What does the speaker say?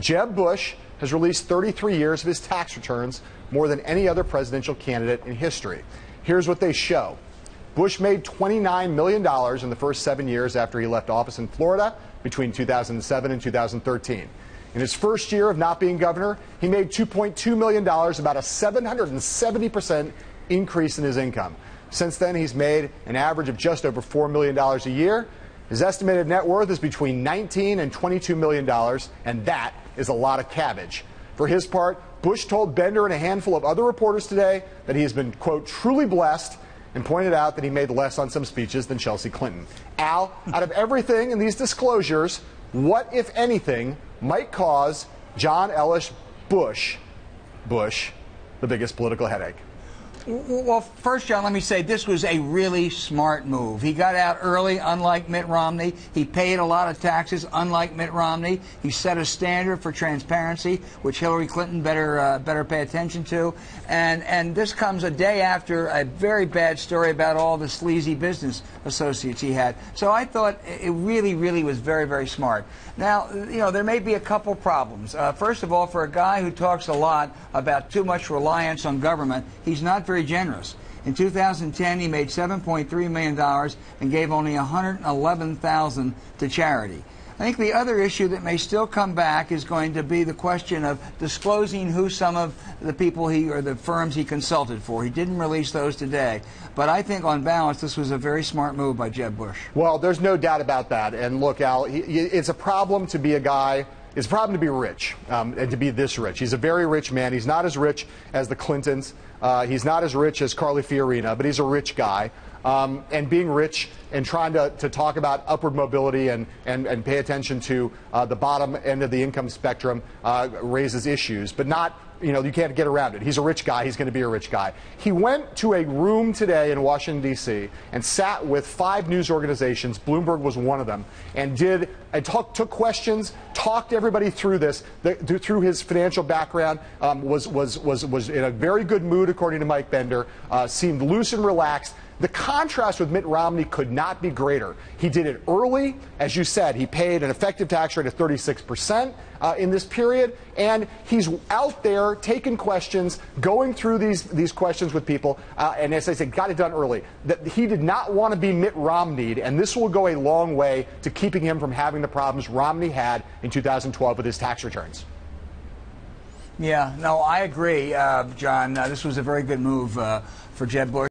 Jeb Bush has released 33 years of his tax returns, more than any other presidential candidate in history. Here's what they show. Bush made $29 million in the first 7 years after he left office in Florida between 2007 and 2013. In his first year of not being governor, he made $2.2 million, about a 770% increase in his income. Since then, he's made an average of just over $4 million a year. His estimated net worth is between $19 and $22 million, and that is a lot of cabbage. For his part, Bush told Bender and a handful of other reporters today that he has been, quote, truly blessed, and pointed out that he made less on some speeches than Chelsea Clinton. Al, out of everything in these disclosures, what, if anything, might cause John Ellis Bush the biggest political headache? Well, first, John, let me say this was a really smart move. He got out early, unlike Mitt Romney. He paid a lot of taxes, unlike Mitt Romney. He set a standard for transparency, which Hillary Clinton better pay attention to. And this comes a day after a very bad story about all the sleazy business associates he had. So I thought it really, really was very, very smart. Now, you know, there may be a couple problems. First of all, for a guy who talks a lot about too much reliance on government, he's not very generous. In 2010, he made $7.3 million and gave only $111,000 to charity. I think the other issue that may still come back is going to be the question of disclosing who some of the people or the firms he consulted for. He didn't release those today. But I think on balance, this was a very smart move by Jeb Bush. Well, there's no doubt about that. And look, Al, it's a problem to be a guy. It's a problem to be rich and to be this rich. He's a very rich man. He's not as rich as the Clintons. He's not as rich as Carly Fiorina, but he's a rich guy. And being rich and trying to talk about upward mobility and pay attention to the bottom end of the income spectrum raises issues, but not, you know, you can't get around it. He's a rich guy. He's going to be a rich guy. He went to a room today in Washington, D.C. and sat with 5 news organizations. Bloomberg was one of them, and took questions, talked everybody through this, through his financial background, was in a very good mood, according to Mike Bender, seemed loose and relaxed. The contrast with Mitt Romney could not be greater. He did it early. As you said, he paid an effective tax rate of 36% in this period, and he's out there taking questions, going through these questions with people, and as I said, got it done early. That he did not want to be Mitt Romney'd, and this will go a long way to keeping him from having the problems Romney had in 2012 with his tax returns. Yeah, no, I agree, John. This was a very good move for Jeb Bush.